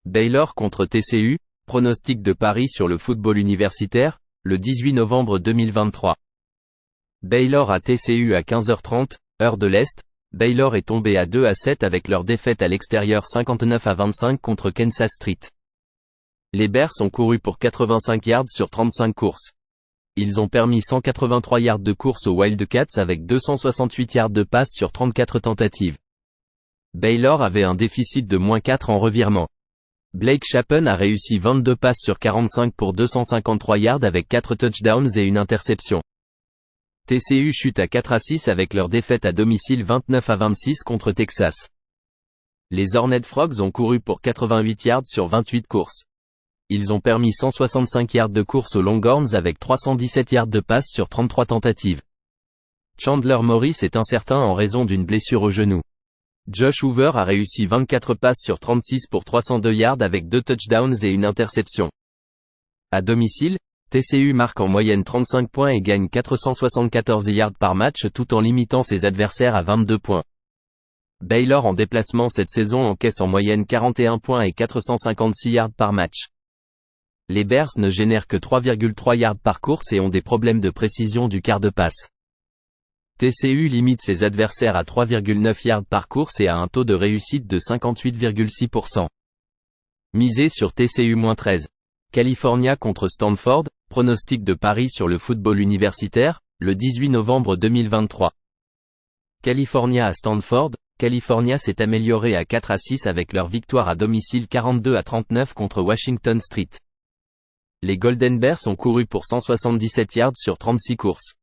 Baylor contre TCU, pronostic de Paris sur le football universitaire, le 18 novembre 2023. Baylor à TCU à 15h30, heure de l'Est. Baylor est tombé à 2-7 avec leur défaite à l'extérieur 59-25 contre Kansas State. Les Bears ont couru pour 85 yards sur 35 courses. Ils ont permis 183 yards de course aux Wildcats avec 268 yards de passe sur 34 tentatives. Baylor avait un déficit de -4 en revirement. Blake Shapen a réussi 22 passes sur 45 pour 253 yards avec 4 touchdowns et une interception. TCU chute à 4-6 avec leur défaite à domicile 29-26 contre Texas. Les Horned Frogs ont couru pour 88 yards sur 28 courses. Ils ont permis 165 yards de course aux Longhorns avec 317 yards de passe sur 33 tentatives. Chandler Morris est incertain en raison d'une blessure au genou. Josh Hoover a réussi 24 passes sur 36 pour 302 yards avec 2 touchdowns et une interception. À domicile, TCU marque en moyenne 35 points et gagne 474 yards par match tout en limitant ses adversaires à 22 points. Baylor en déplacement cette saison encaisse en moyenne 41 points et 456 yards par match. Les Bears ne génèrent que 3,3 yards par course et ont des problèmes de précision du quart de passe. TCU limite ses adversaires à 3,9 yards par course et a un taux de réussite de 58,6%. Misez sur TCU-13. California contre Stanford, pronostic de Paris sur le football universitaire, le 18 novembre 2023. California à Stanford, California s'est améliorée à 4-6 avec leur victoire à domicile 42-39 contre Washington State. Les Golden Bears ont couru pour 177 yards sur 36 courses.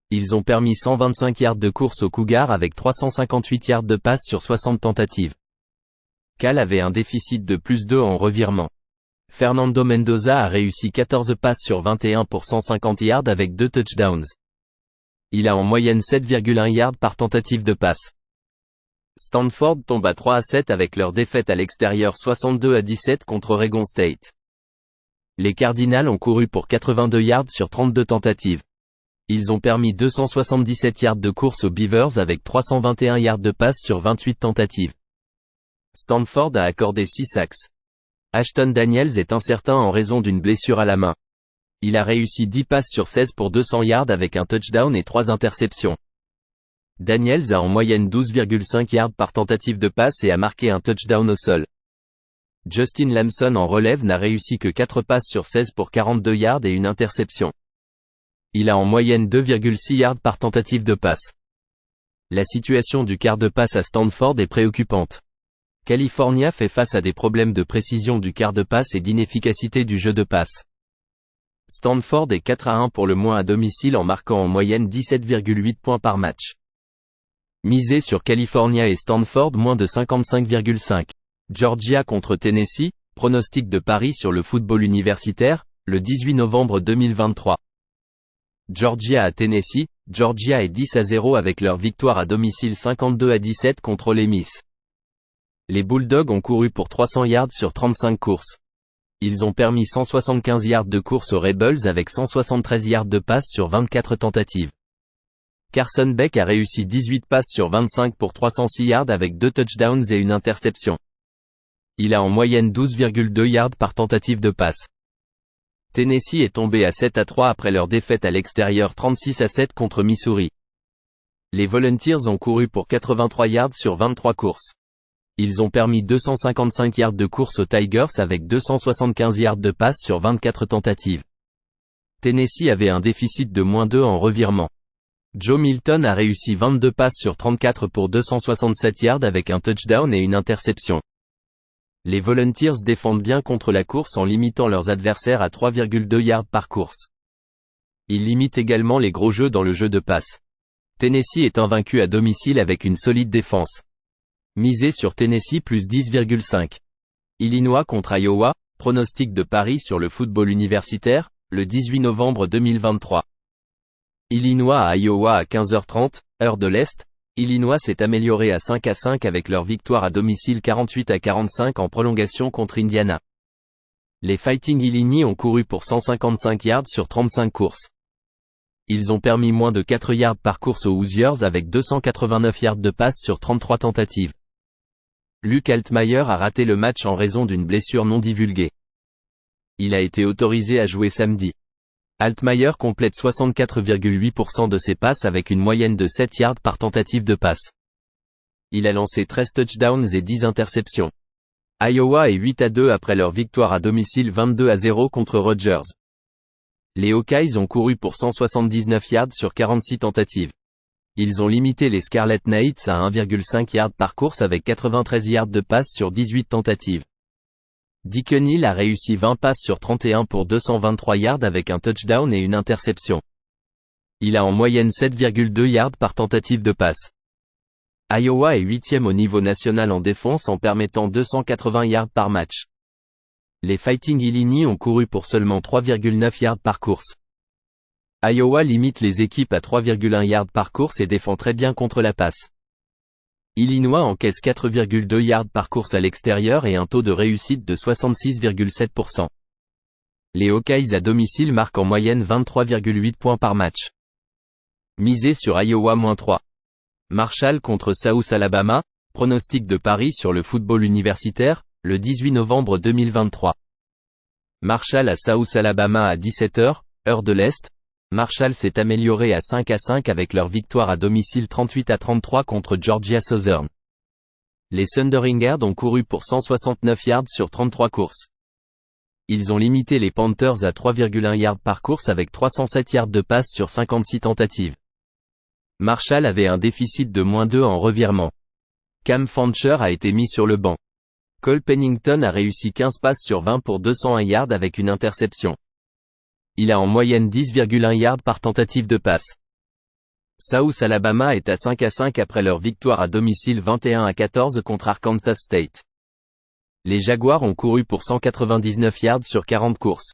Ils ont permis 125 yards de course aux Cougars avec 358 yards de passe sur 60 tentatives. Cal avait un déficit de +2 en revirement. Fernando Mendoza a réussi 14 passes sur 21 pour 150 yards avec 2 touchdowns. Il a en moyenne 7,1 yards par tentative de passe. Stanford tombe à 3-7 avec leur défaite à l'extérieur 62-17 contre Oregon State. Les Cardinals ont couru pour 82 yards sur 32 tentatives. Ils ont permis 277 yards de course aux Beavers avec 321 yards de passe sur 28 tentatives. Stanford a accordé 6 sacks. Ashton Daniels est incertain en raison d'une blessure à la main. Il a réussi 10 passes sur 16 pour 200 yards avec un touchdown et 3 interceptions. Daniels a en moyenne 12,5 yards par tentative de passe et a marqué un touchdown au sol. Justin Lamson en relève n'a réussi que 4 passes sur 16 pour 42 yards et une interception. Il a en moyenne 2,6 yards par tentative de passe. La situation du quart de passe à Stanford est préoccupante. California fait face à des problèmes de précision du quart de passe et d'inefficacité du jeu de passe. Stanford est 4-1 pour le moins à domicile en marquant en moyenne 17,8 points par match. Misez sur California et Stanford moins de 55,5. Georgia contre Tennessee, pronostic de Paris sur le football universitaire, le 18 novembre 2023. Georgia à Tennessee, Georgia est 10-0 avec leur victoire à domicile 52-17 contre Ole Miss. Les Bulldogs ont couru pour 300 yards sur 35 courses. Ils ont permis 175 yards de course aux Rebels avec 173 yards de passe sur 24 tentatives. Carson Beck a réussi 18 passes sur 25 pour 306 yards avec 2 touchdowns et une interception. Il a en moyenne 12,2 yards par tentative de passe. Tennessee est tombé à 7-3 après leur défaite à l'extérieur 36-7 contre Missouri. Les Volunteers ont couru pour 83 yards sur 23 courses. Ils ont permis 255 yards de course aux Tigers avec 275 yards de passe sur 24 tentatives. Tennessee avait un déficit de -2 en revirement. Joe Milton a réussi 22 passes sur 34 pour 267 yards avec un touchdown et une interception. Les Volunteers défendent bien contre la course en limitant leurs adversaires à 3,2 yards par course. Ils limitent également les gros jeux dans le jeu de passe. Tennessee est invaincu à domicile avec une solide défense. Misez sur Tennessee plus 10,5. Illinois contre Iowa, pronostic de Paris sur le football universitaire, le 18 novembre 2023. Illinois à Iowa à 15h30, heure de l'Est. Illinois s'est amélioré à 5-5 avec leur victoire à domicile 48-45 en prolongation contre Indiana. Les Fighting Illini ont couru pour 155 yards sur 35 courses. Ils ont permis moins de 4 yards par course aux Hoosiers avec 289 yards de passe sur 33 tentatives. Luke Altmyer a raté le match en raison d'une blessure non divulguée. Il a été autorisé à jouer samedi. Altmyer complète 64,8% de ses passes avec une moyenne de 7 yards par tentative de passe. Il a lancé 13 touchdowns et 10 interceptions. Iowa est 8-2 après leur victoire à domicile 22-0 contre Rutgers. Les Hawkeyes ont couru pour 179 yards sur 46 tentatives. Ils ont limité les Scarlet Knights à 1,5 yards par course avec 93 yards de passe sur 18 tentatives. Deacon Hill a réussi 20 passes sur 31 pour 223 yards avec un touchdown et une interception. Il a en moyenne 7,2 yards par tentative de passe. Iowa est 8e au niveau national en défense en permettant 280 yards par match. Les Fighting Illini ont couru pour seulement 3,9 yards par course. Iowa limite les équipes à 3,1 yards par course et défend très bien contre la passe. Illinois encaisse 4,2 yards par course à l'extérieur et un taux de réussite de 66,7%. Les Hawkeyes à domicile marquent en moyenne 23,8 points par match. Misé sur Iowa -3. Marshall contre South Alabama, pronostic de Paris sur le football universitaire, le 18 novembre 2023. Marshall à South Alabama à 17h, heure de l'Est. Marshall s'est amélioré à 5-5 avec leur victoire à domicile 38-33 contre Georgia Southern. Les Thundering Herd ont couru pour 169 yards sur 33 courses. Ils ont limité les Panthers à 3,1 yards par course avec 307 yards de passe sur 56 tentatives. Marshall avait un déficit de -2 en revirement. Cam Fancher a été mis sur le banc. Cole Pennington a réussi 15 passes sur 20 pour 201 yards avec une interception. Il a en moyenne 10,1 yards par tentative de passe. South Alabama est à 5-5 après leur victoire à domicile 21-14 contre Arkansas State. Les Jaguars ont couru pour 199 yards sur 40 courses.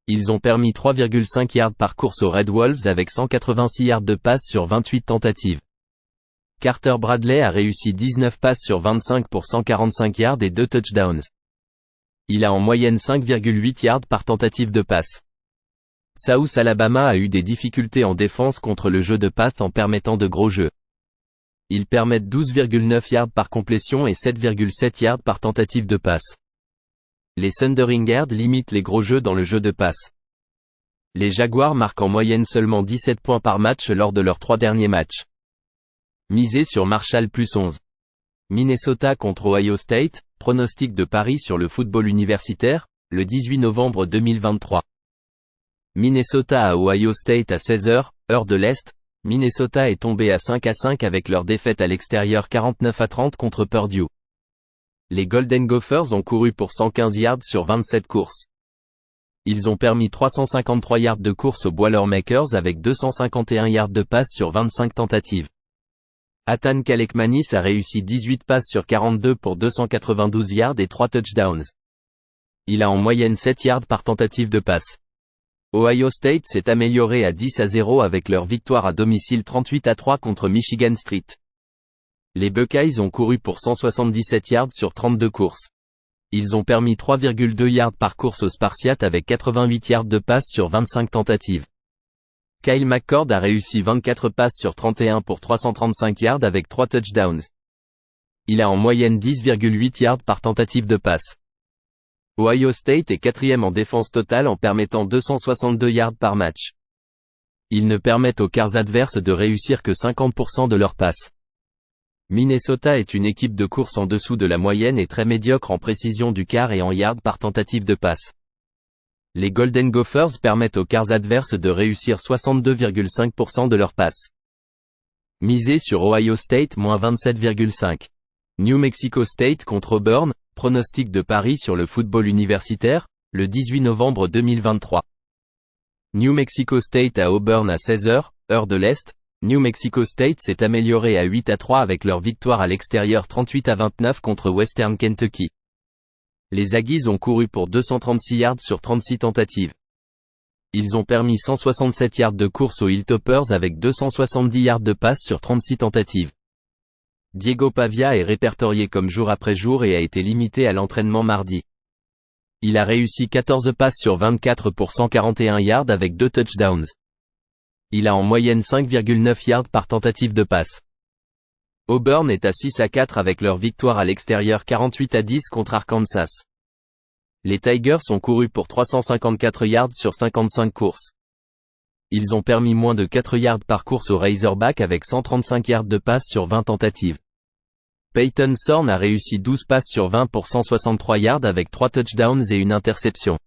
Ils ont permis 3,5 yards par course aux Red Wolves avec 186 yards de passe sur 28 tentatives. Carter Bradley a réussi 19 passes sur 25 pour 145 yards et 2 touchdowns. Il a en moyenne 5,8 yards par tentative de passe. South Alabama a eu des difficultés en défense contre le jeu de passe en permettant de gros jeux. Ils permettent 12,9 yards par complétion et 7,7 yards par tentative de passe. Les Thundering Herd limitent les gros jeux dans le jeu de passe. Les Jaguars marquent en moyenne seulement 17 points par match lors de leurs 3 derniers matchs. Misé sur Marshall +11. Minnesota contre Ohio State, pronostic de Paris sur le football universitaire, le 18 novembre 2023. Minnesota à Ohio State à 16h, heure de l'Est. Minnesota est tombé à 5-5 avec leur défaite à l'extérieur 49-30 contre Purdue. Les Golden Gophers ont couru pour 115 yards sur 27 courses. Ils ont permis 353 yards de course aux Boilermakers avec 251 yards de passe sur 25 tentatives. Hathan Kalekmanis a réussi 18 passes sur 42 pour 292 yards et 3 touchdowns. Il a en moyenne 7 yards par tentative de passe. Ohio State s'est amélioré à 10-0 avec leur victoire à domicile 38-3 contre Michigan State. Les Buckeyes ont couru pour 177 yards sur 32 courses. Ils ont permis 3,2 yards par course aux Spartiates avec 88 yards de passe sur 25 tentatives. Kyle McCord a réussi 24 passes sur 31 pour 335 yards avec 3 touchdowns. Il a en moyenne 10,8 yards par tentative de passe. Ohio State est 4e en défense totale en permettant 262 yards par match. Ils ne permettent aux quarts adverses de réussir que 50% de leurs passes. Minnesota est une équipe de course en dessous de la moyenne et très médiocre en précision du quart et en yards par tentative de passe. Les Golden Gophers permettent aux quarts adverses de réussir 62,5% de leurs passes. Misé sur Ohio State -27,5. New Mexico State contre Auburn, pronostic de Paris sur le football universitaire, le 18 novembre 2023. New Mexico State à Auburn à 16h, heure de l'Est. New Mexico State s'est amélioré à 8-3 avec leur victoire à l'extérieur 38-29 contre Western Kentucky. Les Aggies ont couru pour 236 yards sur 36 tentatives. Ils ont permis 167 yards de course aux Hilltoppers avec 270 yards de passe sur 36 tentatives. Diego Pavia est répertorié comme jour après jour et a été limité à l'entraînement mardi. Il a réussi 14 passes sur 24 pour 141 yards avec 2 touchdowns. Il a en moyenne 5,9 yards par tentative de passe. Auburn est à 6-4 avec leur victoire à l'extérieur 48-10 contre Arkansas. Les Tigers ont couru pour 354 yards sur 55 courses. Ils ont permis moins de 4 yards par course aux Razorbacks avec 135 yards de passe sur 20 tentatives. Peyton Thorne a réussi 12 passes sur 20 pour 163 yards avec 3 touchdowns et une interception.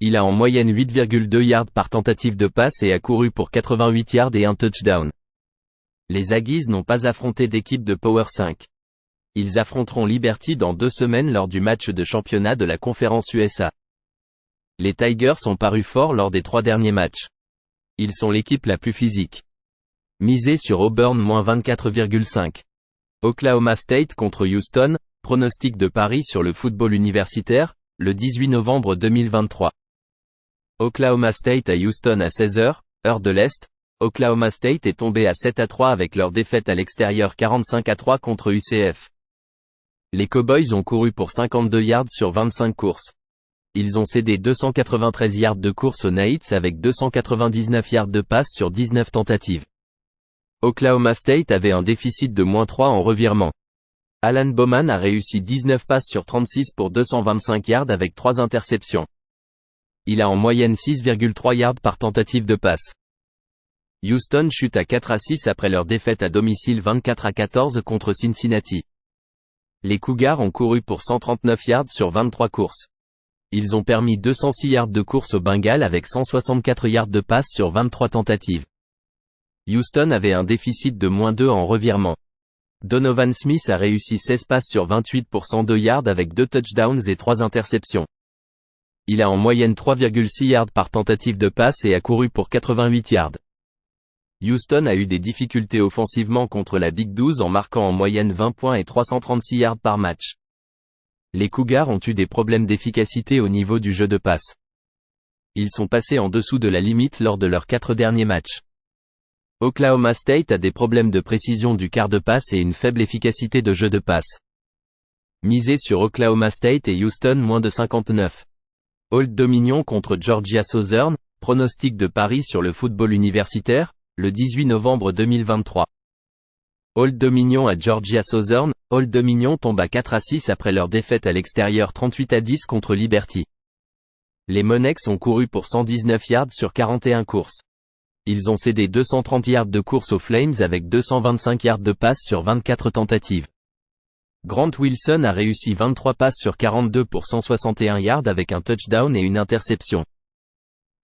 Il a en moyenne 8,2 yards par tentative de passe et a couru pour 88 yards et un touchdown. Les Aggies n'ont pas affronté d'équipe de Power 5. Ils affronteront Liberty dans 2 semaines lors du match de championnat de la conférence USA. Les Tigers ont paru forts lors des 3 derniers matchs. Ils sont l'équipe la plus physique. Misez sur Auburn -24,5. Oklahoma State contre Houston, pronostic de Paris sur le football universitaire, le 18 novembre 2023. Oklahoma State à Houston à 16h, heure de l'Est. Oklahoma State est tombé à 7-3 avec leur défaite à l'extérieur 45-3 contre UCF. Les Cowboys ont couru pour 52 yards sur 25 courses. Ils ont cédé 293 yards de course aux Knights avec 299 yards de passe sur 19 tentatives. Oklahoma State avait un déficit de -3 en revirement. Alan Bowman a réussi 19 passes sur 36 pour 225 yards avec 3 interceptions. Il a en moyenne 6,3 yards par tentative de passe. Houston chute à 4-6 après leur défaite à domicile 24-14 contre Cincinnati. Les Cougars ont couru pour 139 yards sur 23 courses. Ils ont permis 206 yards de course aux Bengals avec 164 yards de passe sur 23 tentatives. Houston avait un déficit de -2 en revirement. Donovan Smith a réussi 16 passes sur 28 pour 102 yards avec 2 touchdowns et 3 interceptions. Il a en moyenne 3,6 yards par tentative de passe et a couru pour 88 yards. Houston a eu des difficultés offensivement contre la Big 12 en marquant en moyenne 20 points et 336 yards par match. Les Cougars ont eu des problèmes d'efficacité au niveau du jeu de passe. Ils sont passés en dessous de la limite lors de leurs 4 derniers matchs. Oklahoma State a des problèmes de précision du quart de passe et une faible efficacité de jeu de passe. Misez sur Oklahoma State et Houston -59. Old Dominion contre Georgia Southern, pronostic de Paris sur le football universitaire, le 18 novembre 2023. Old Dominion à Georgia Southern, Old Dominion tombe à 4-6 après leur défaite à l'extérieur 38-10 contre Liberty. Les Monarchs ont couru pour 119 yards sur 41 courses. Ils ont cédé 230 yards de course aux Flames avec 225 yards de passe sur 24 tentatives. Grant Wilson a réussi 23 passes sur 42 pour 161 yards avec un touchdown et une interception.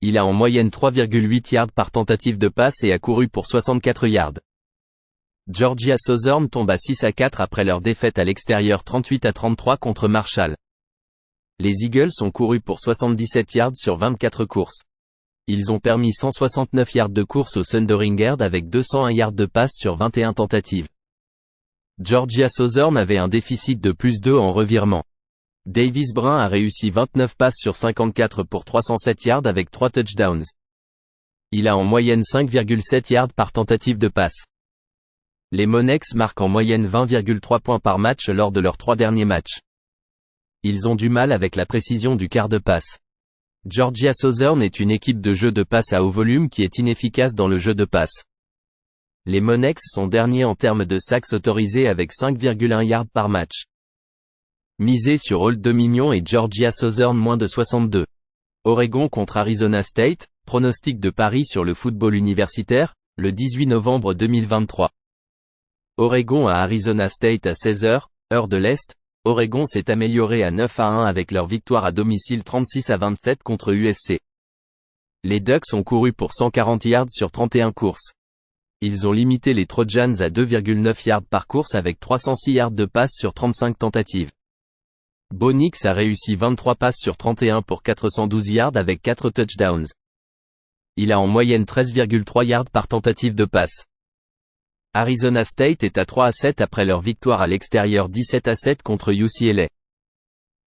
Il a en moyenne 3,8 yards par tentative de passe et a couru pour 64 yards. Georgia Southern tombe à 6-4 après leur défaite à l'extérieur 38-33 contre Marshall. Les Eagles ont couru pour 77 yards sur 24 courses. Ils ont permis 169 yards de course aux Thundering Herd avec 201 yards de passe sur 21 tentatives. Georgia Southern avait un déficit de +2 en revirement. Davis Brin a réussi 29 passes sur 54 pour 307 yards avec 3 touchdowns. Il a en moyenne 5,7 yards par tentative de passe. Les Monarchs marquent en moyenne 20,3 points par match lors de leurs 3 derniers matchs. Ils ont du mal avec la précision du quart de passe. Georgia Southern est une équipe de jeu de passe à haut volume qui est inefficace dans le jeu de passe. Les Monarchs sont derniers en termes de sacks autorisés avec 5,1 yards par match. Misez sur Old Dominion et Georgia Southern -62. Oregon contre Arizona State, pronostic de Paris sur le football universitaire, le 18 novembre 2023. Oregon à Arizona State à 16h, heure de l'Est. Oregon s'est amélioré à 9-1 avec leur victoire à domicile 36-27 contre USC. Les Ducks ont couru pour 140 yards sur 31 courses. Ils ont limité les Trojans à 2,9 yards par course avec 306 yards de passe sur 35 tentatives. Bo Nix a réussi 23 passes sur 31 pour 412 yards avec 4 touchdowns. Il a en moyenne 13,3 yards par tentative de passe. Arizona State est à 3-7 après leur victoire à l'extérieur 17-7 contre UCLA.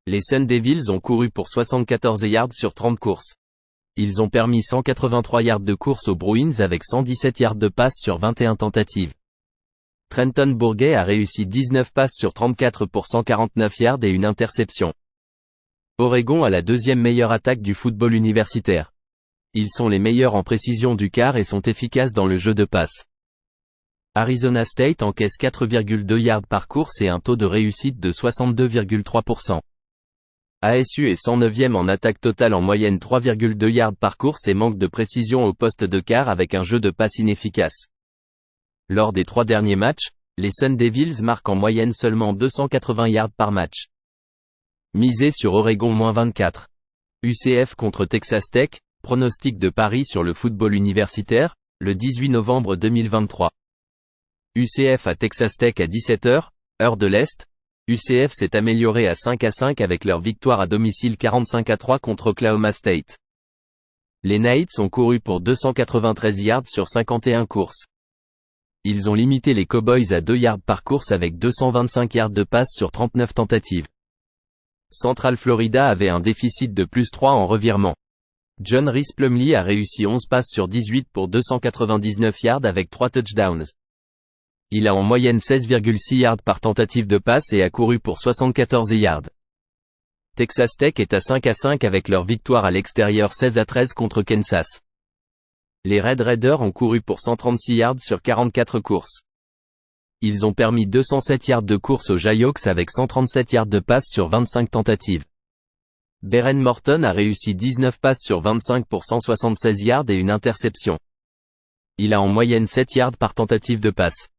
Les Sun Devils ont couru pour 74 yards sur 30 courses. Ils ont permis 183 yards de course aux Bruins avec 117 yards de passe sur 21 tentatives. Trenton Bourguet a réussi 19 passes sur 34 pour 149 yards et une interception. Oregon a la deuxième meilleure attaque du football universitaire. Ils sont les meilleurs en précision du quart et sont efficaces dans le jeu de passe. Arizona State encaisse 4,2 yards par course et un taux de réussite de 62,3%. ASU est 109e en attaque totale en moyenne 3,2 yards par course et manque de précision au poste de quart avec un jeu de passe inefficace. Lors des 3 derniers matchs, les Sun Devils marquent en moyenne seulement 280 yards par match. Misé sur Oregon -24. UCF contre Texas Tech, pronostic de Paris sur le football universitaire, le 18 novembre 2023. UCF à Texas Tech à 17h, heure de l'Est. UCF s'est amélioré à 5-5 avec leur victoire à domicile 45-3 contre Oklahoma State. Les Knights ont couru pour 293 yards sur 51 courses. Ils ont limité les Cowboys à 2 yards par course avec 225 yards de passe sur 39 tentatives. Central Florida avait un déficit de +3 en revirement. John Rhys Plumlee a réussi 11 passes sur 18 pour 299 yards avec 3 touchdowns. Il a en moyenne 16,6 yards par tentative de passe et a couru pour 74 yards. Texas Tech est à 5-5 avec leur victoire à l'extérieur 16-13 contre Kansas. Les Red Raiders ont couru pour 136 yards sur 44 courses. Ils ont permis 207 yards de course aux Jayhawks avec 137 yards de passe sur 25 tentatives. Beren Morton a réussi 19 passes sur 25 pour 176 yards et une interception. Il a en moyenne 7 yards par tentative de passe.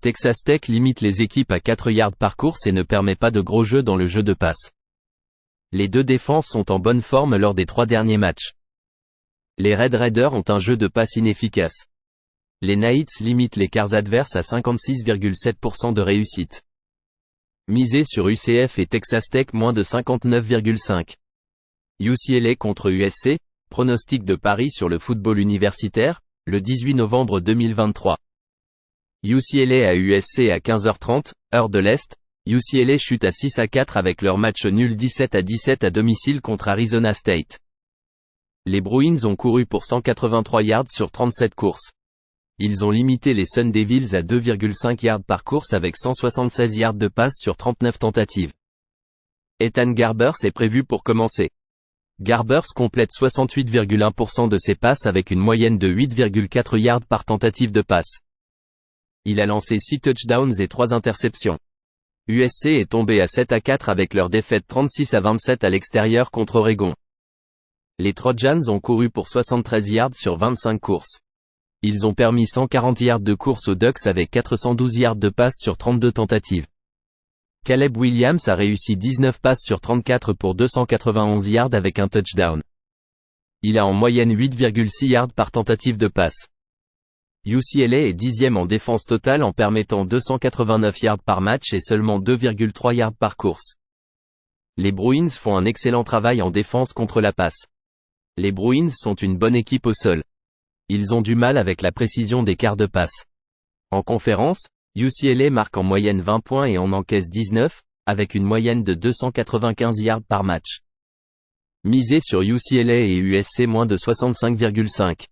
Texas Tech limite les équipes à 4 yards par course et ne permet pas de gros jeux dans le jeu de passe. Les deux défenses sont en bonne forme lors des 3 derniers matchs. Les Red Raiders ont un jeu de passe inefficace. Les Knights limitent les quarts adverses à 56,7% de réussite. Misé sur UCF et Texas Tech moins de 59,5. UCLA contre USC, pronostic de Paris sur le football universitaire, le 18 novembre 2023. UCLA à USC à 15h30, heure de l'Est. UCLA chute à 6-4 avec leur match nul 17-17 à domicile contre Arizona State. Les Bruins ont couru pour 183 yards sur 37 courses. Ils ont limité les Sun Devils à 2,5 yards par course avec 176 yards de passe sur 39 tentatives. Ethan Garbers est prévu pour commencer. Garbers complète 68,1% de ses passes avec une moyenne de 8,4 yards par tentative de passe. Il a lancé 6 touchdowns et 3 interceptions. USC est tombé à 7-4 avec leur défaite 36-27 à l'extérieur contre Oregon. Les Trojans ont couru pour 73 yards sur 25 courses. Ils ont permis 140 yards de course aux Ducks avec 412 yards de passe sur 32 tentatives. Caleb Williams a réussi 19 passes sur 34 pour 291 yards avec un touchdown. Il a en moyenne 8,6 yards par tentative de passe. UCLA est 10e en défense totale en permettant 289 yards par match et seulement 2,3 yards par course. Les Bruins font un excellent travail en défense contre la passe. Les Bruins sont une bonne équipe au sol. Ils ont du mal avec la précision des quarts de passe. En conférence, UCLA marque en moyenne 20 points et en encaisse 19, avec une moyenne de 295 yards par match. Misé sur UCLA et USC moins de 65,5.